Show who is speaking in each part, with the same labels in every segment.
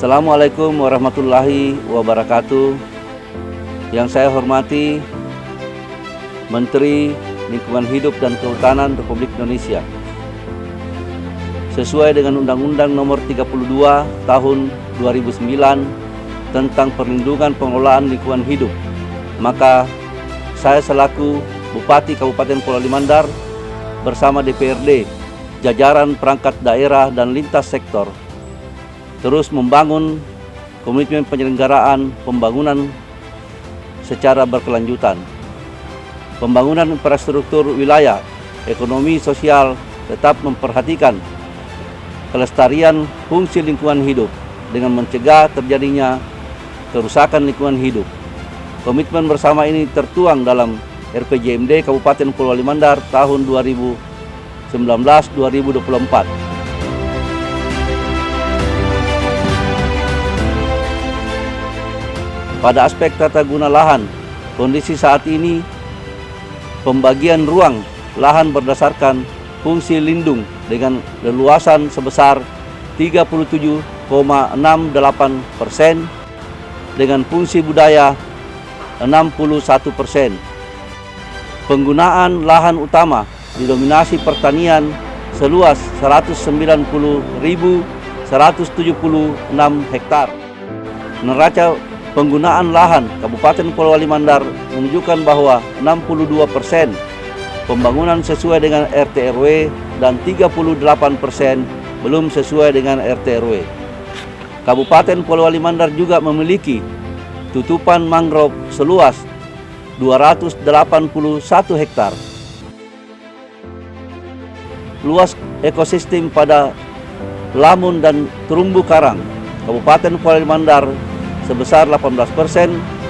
Speaker 1: Assalamualaikum warahmatullahi wabarakatuh. Yang saya hormati Menteri Lingkungan Hidup dan Kehutanan Republik Indonesia. Sesuai dengan Undang-Undang Nomor 32 Tahun 2009 tentang perlindungan pengelolaan lingkungan hidup, maka saya selaku Bupati Kabupaten Polewali Mandar bersama DPRD, jajaran perangkat daerah dan lintas sektor terus membangun komitmen penyelenggaraan pembangunan secara berkelanjutan. Pembangunan infrastruktur wilayah, ekonomi sosial tetap memperhatikan kelestarian fungsi lingkungan hidup dengan mencegah terjadinya kerusakan lingkungan hidup. Komitmen bersama ini tertuang dalam RPJMD Kabupaten Polewali Mandar tahun 2019-2024. Pada aspek tata guna lahan, kondisi saat ini pembagian ruang lahan berdasarkan fungsi lindung dengan leluasan sebesar 37,68%, dengan fungsi budaya 61%. Penggunaan lahan utama didominasi pertanian seluas 190.176 hektar. Neraca penggunaan lahan Kabupaten Polewali Mandar menunjukkan bahwa 62% pembangunan sesuai dengan RT RW dan 38% belum sesuai dengan RT RW. Kabupaten Polewali Mandar juga memiliki tutupan mangrove seluas 281 hektar. Luas ekosistem pada lamun dan terumbu karang Kabupaten Polewali Mandar sebesar 18%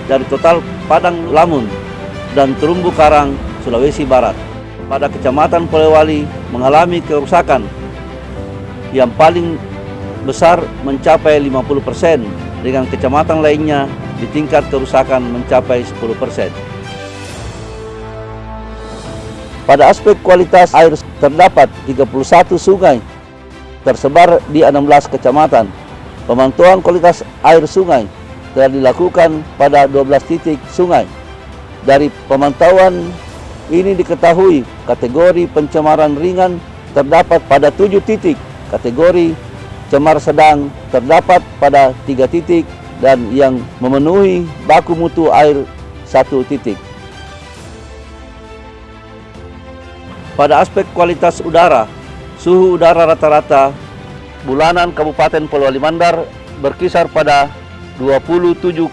Speaker 1: dari total padang lamun dan terumbu karang Sulawesi Barat. Pada Kecamatan Polewali mengalami kerusakan yang paling besar mencapai 50%, dengan kecamatan lainnya di tingkat kerusakan mencapai 10%. Pada aspek kualitas air terdapat 31 sungai tersebar di 16 kecamatan. Pemantauan kualitas air sungai telah dilakukan pada 12 titik sungai. Dari pemantauan ini diketahui kategori pencemaran ringan terdapat pada 7 titik, kategori cemar sedang terdapat pada 3 titik, dan yang memenuhi baku mutu air 1 titik. Pada aspek kualitas udara, suhu udara rata-rata bulanan Kabupaten Polewali Mandar berkisar pada 27,9.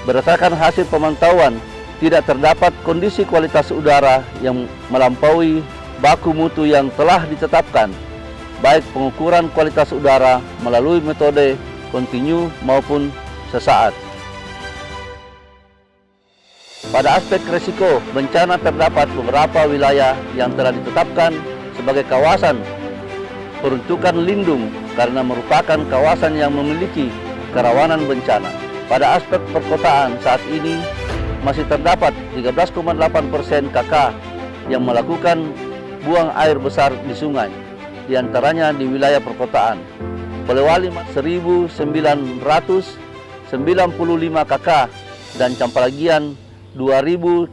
Speaker 1: Berdasarkan hasil pemantauan, tidak terdapat kondisi kualitas udara yang melampaui baku mutu yang telah ditetapkan, baik pengukuran kualitas udara melalui metode kontinu maupun sesaat. Pada aspek risiko bencana, terdapat beberapa wilayah yang telah ditetapkan sebagai kawasan peruntukan lindung karena merupakan kawasan yang memiliki kerawanan bencana. Pada aspek perkotaan, saat ini masih terdapat 13,8% KK yang melakukan buang air besar di sungai, diantaranya di wilayah perkotaan. Polewali 1.995 KK dan Campalagian 2.326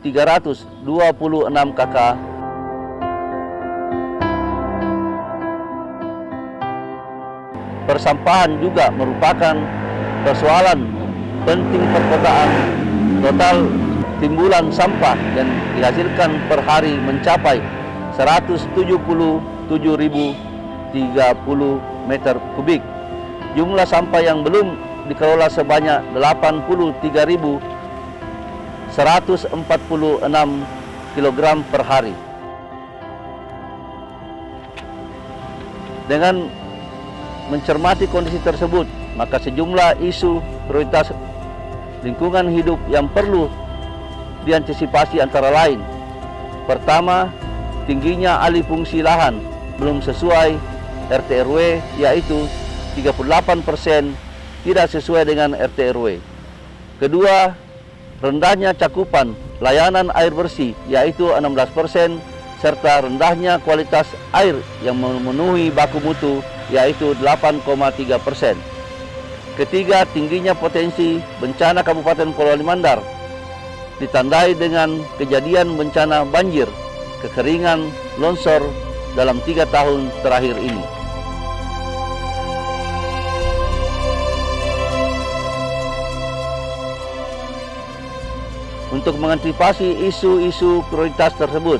Speaker 1: KK. Persampahan juga merupakan persoalan penting perkotaan. Total timbulan sampah yang dihasilkan per hari mencapai 177.030 meter kubik. Jumlah sampah yang belum dikelola sebanyak 83.146 kg per hari. Dengan mencermati kondisi tersebut, maka sejumlah isu prioritas lingkungan hidup yang perlu diantisipasi antara lain: pertama, tingginya alih fungsi lahan belum sesuai RT RW, yaitu 38% tidak sesuai dengan RT RW. Kedua, rendahnya cakupan layanan air bersih, yaitu 16% serta rendahnya kualitas air yang memenuhi baku mutu yaitu 8,3%. Ketiga, tingginya potensi bencana Kabupaten Polewali Mandar ditandai dengan kejadian bencana banjir, kekeringan, longsor dalam 3 tahun terakhir ini. Untuk mengantisipasi isu-isu prioritas tersebut,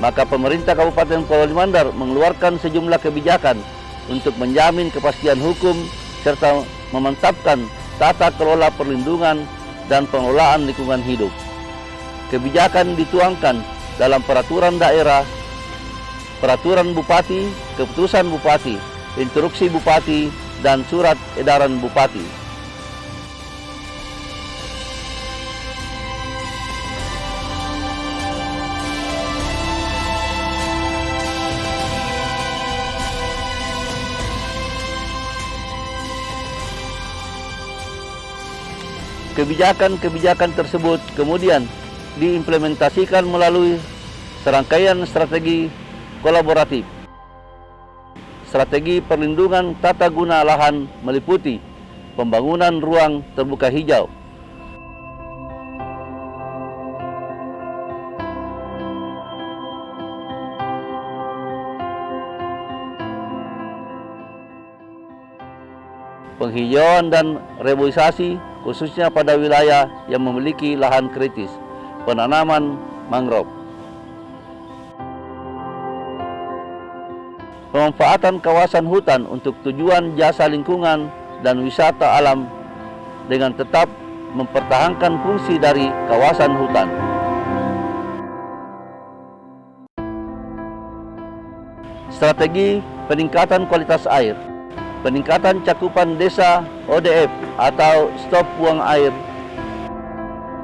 Speaker 1: maka pemerintah Kabupaten Polewali Mandar mengeluarkan sejumlah kebijakan untuk menjamin kepastian hukum serta memantapkan tata kelola perlindungan dan pengelolaan lingkungan hidup. Kebijakan dituangkan dalam peraturan daerah, peraturan bupati, keputusan bupati, instruksi bupati, dan surat edaran bupati. Kebijakan-kebijakan tersebut kemudian diimplementasikan melalui serangkaian strategi kolaboratif. Strategi perlindungan tata guna lahan meliputi pembangunan ruang terbuka hijau, penghijauan dan reboisasi khususnya pada wilayah yang memiliki lahan kritis, penanaman mangrove. Pemanfaatan kawasan hutan untuk tujuan jasa lingkungan dan wisata alam dengan tetap mempertahankan fungsi dari kawasan hutan. Strategi peningkatan kualitas air, peningkatan cakupan desa ODF atau stop buang air,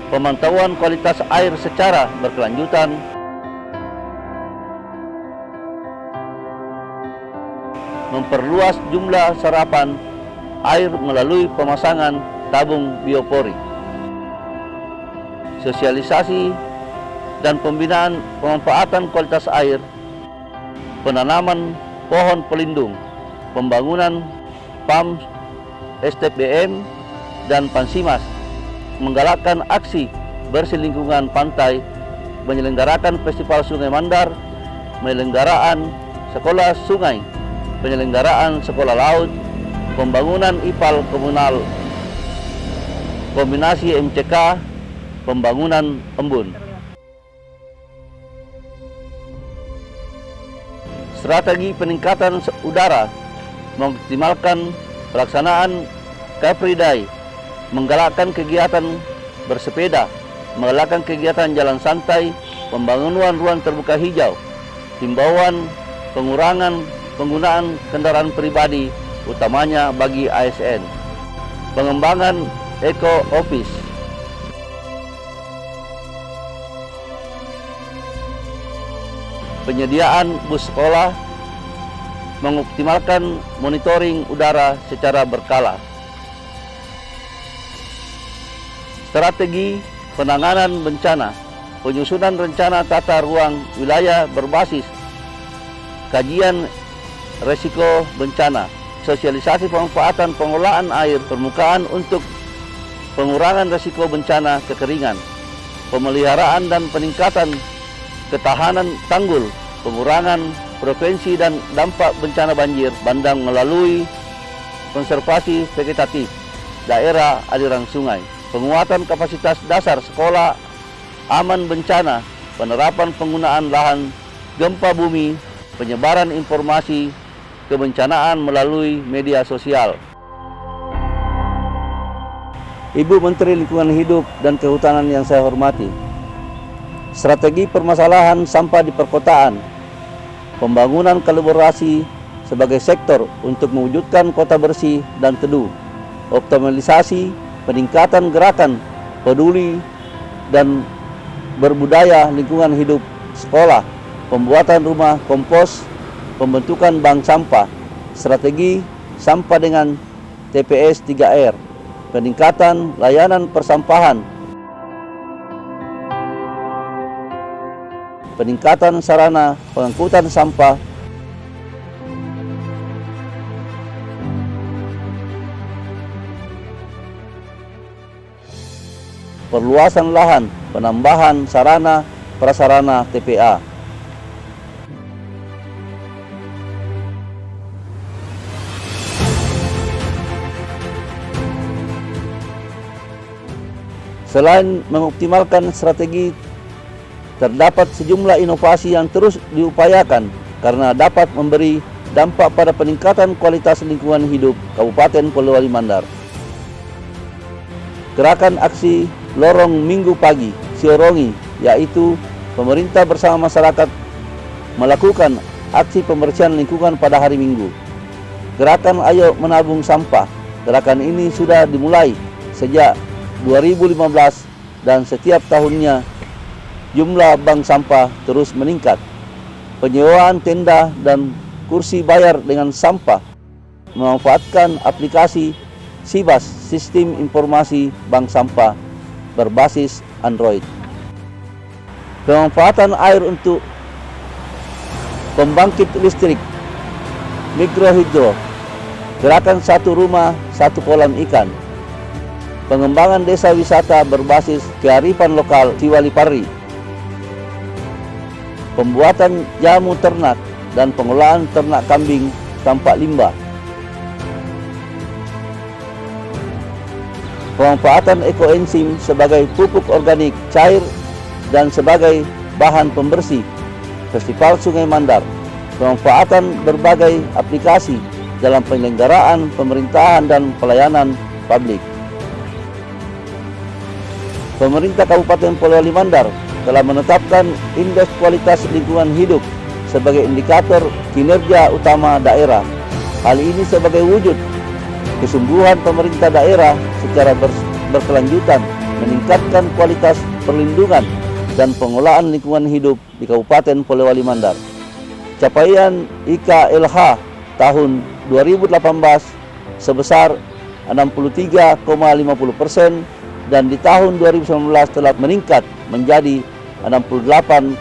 Speaker 1: pemantauan kualitas air secara berkelanjutan, memperluas jumlah serapan air melalui pemasangan tabung biopori, sosialisasi dan pembinaan pemanfaatan kualitas air, penanaman pohon pelindung, pembangunan PAM, STBM, dan Pansimas, menggalakkan aksi bersih lingkungan pantai, menyelenggarakan Festival Sungai Mandar, penyelenggaraan sekolah sungai, penyelenggaraan sekolah laut, pembangunan IPAL komunal, kombinasi MCK, pembangunan embun. Strategi peningkatan udara, mengoptimalkan pelaksanaan Car Free Day, menggalakkan kegiatan bersepeda, menggalakkan kegiatan jalan santai, pembangunan ruang terbuka hijau, himbauan pengurangan penggunaan kendaraan pribadi, utamanya bagi ASN, pengembangan Eco Office, penyediaan bus sekolah, mengoptimalkan monitoring udara secara berkala. Strategi penanganan bencana, penyusunan rencana tata ruang wilayah berbasis kajian resiko bencana, sosialisasi pemanfaatan pengelolaan air permukaan untuk pengurangan resiko bencana kekeringan, pemeliharaan dan peningkatan ketahanan tanggul, pengurangan frekuensi dan dampak bencana banjir bandang melalui konservasi vegetatif daerah aliran sungai, penguatan kapasitas dasar sekolah aman bencana, penerapan penggunaan lahan gempa bumi, penyebaran informasi kebencanaan melalui media sosial. Ibu Menteri Lingkungan Hidup dan Kehutanan yang saya hormati, strategi permasalahan sampah di perkotaan, pembangunan kolaborasi sebagai sektor untuk mewujudkan kota bersih dan teduh, optimalisasi peningkatan gerakan peduli dan berbudaya lingkungan hidup sekolah, pembuatan rumah kompos, pembentukan bank sampah, strategi sampah dengan TPS 3R, peningkatan layanan persampahan, peningkatan sarana pengangkutan sampah, perluasan lahan, penambahan sarana prasarana TPA. Selain mengoptimalkan strategi, terdapat sejumlah inovasi yang terus diupayakan karena dapat memberi dampak pada peningkatan kualitas lingkungan hidup Kabupaten Polewali Mandar. Gerakan aksi Lorong Minggu Pagi Siorongi, yaitu pemerintah bersama masyarakat melakukan aksi pembersihan lingkungan pada hari Minggu. Gerakan Ayo Menabung Sampah. Gerakan ini sudah dimulai sejak 2015 dan setiap tahunnya jumlah bank sampah terus meningkat. Penyewaan tenda dan kursi bayar dengan sampah, memanfaatkan aplikasi SIBAS, Sistem Informasi Bank Sampah berbasis Android. Pemanfaatan air untuk pembangkit listrik mikrohidro. Gerakan satu rumah satu kolam ikan. Pengembangan desa wisata berbasis kearifan lokal Siwalipari. Pembuatan jamu ternak dan pengolahan ternak kambing tanpa limbah. Pemanfaatan ekoenzim sebagai pupuk organik cair dan sebagai bahan pembersih. Festival Sungai Mandar. Pemanfaatan berbagai aplikasi dalam penyelenggaraan pemerintahan dan pelayanan publik. Pemerintah Kabupaten Polewali Mandar telah menetapkan Indeks Kualitas Lingkungan Hidup sebagai indikator kinerja utama daerah. Hal ini sebagai wujud kesungguhan pemerintah daerah secara berkelanjutan meningkatkan kualitas perlindungan dan pengelolaan lingkungan hidup di Kabupaten Polewali Mandar. Capaian IKLH tahun 2018 sebesar 63,50%, dan di tahun 2019 telah meningkat menjadi 68,55%.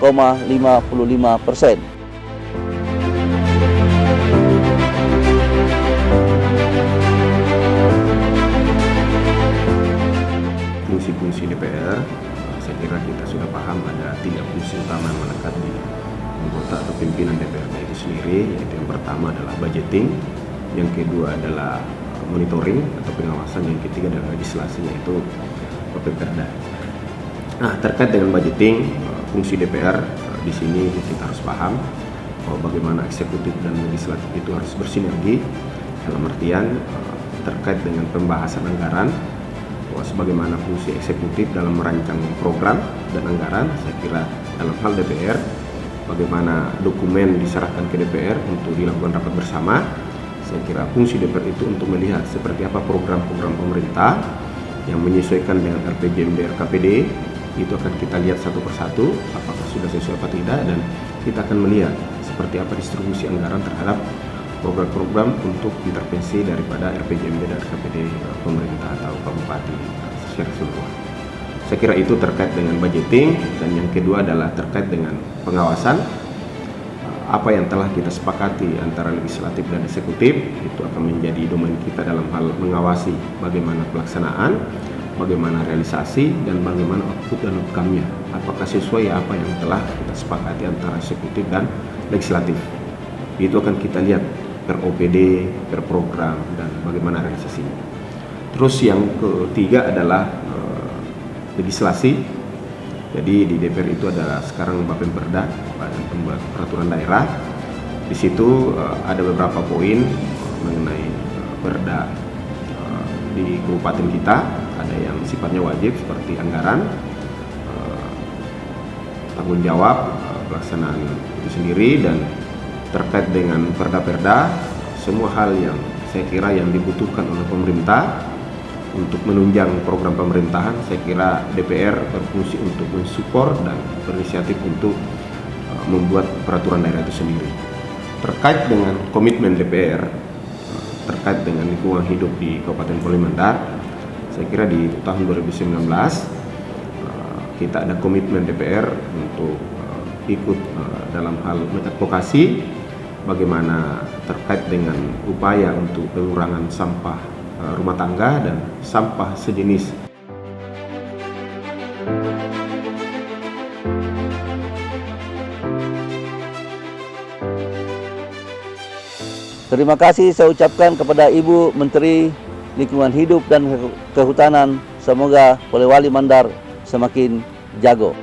Speaker 2: Fungsi-fungsi DPR, saya kira kita sudah paham ada 3 fungsi utama yang melekat di anggota atau pimpinan DPR itu sendiri, yaitu yang pertama adalah budgeting, yang kedua adalah monitoring atau pengawasan, yang ketiga adalah legislasi, yaitu Perda. Nah, terkait dengan budgeting, fungsi DPR di sini kita harus paham bahwa bagaimana eksekutif dan legislatif itu harus bersinergi dalam artian terkait dengan pembahasan anggaran, bahwa sebagaimana fungsi eksekutif dalam merancang program dan anggaran, saya kira dalam hal DPR bagaimana dokumen diserahkan ke DPR untuk dilakukan rapat bersama. Saya kira fungsi DPR itu untuk melihat seperti apa program-program pemerintah yang menyesuaikan dengan RPJMD RKPD, itu akan kita lihat satu persatu apakah sudah sesuai apa tidak, dan kita akan melihat seperti apa distribusi anggaran terhadap program-program untuk intervensi daripada RPJMD dan RKPD pemerintah atau kabupaten secara keseluruhan. Saya kira itu terkait dengan budgeting, dan yang kedua adalah terkait dengan pengawasan. Apa yang telah kita sepakati antara legislatif dan eksekutif itu akan menjadi domain kita dalam hal mengawasi bagaimana pelaksanaan, bagaimana realisasi, dan bagaimana output dan outcome-nya. Apakah sesuai apa yang telah kita sepakati antara eksekutif dan legislatif. Itu akan kita lihat per OPD, per program, dan bagaimana realisasinya. Terus yang ketiga adalah legislasi. Jadi di DPR itu ada sekarang Bapemperda, Badan Pembuat Peraturan Daerah. Di situ ada beberapa poin mengenai perda di kabupaten kita. Ada yang sifatnya wajib seperti anggaran, tanggung jawab, pelaksanaan itu sendiri, dan terkait dengan perda-perda, semua hal yang saya kira yang dibutuhkan oleh pemerintah untuk menunjang program pemerintahan, saya kira DPR berfungsi untuk mensupport dan berinisiatif untuk membuat peraturan daerah itu sendiri. Terkait dengan komitmen DPR terkait dengan lingkungan hidup di Kabupaten Polewali Mandar, saya kira di tahun 2019 kita ada komitmen DPR untuk ikut dalam hal mengadvokasi bagaimana terkait dengan upaya untuk pengurangan sampah rumah tangga dan sampah sejenis.
Speaker 1: Terima kasih saya ucapkan kepada Ibu Menteri Lingkungan Hidup dan Kehutanan. Semoga Polewali Mandar semakin jago.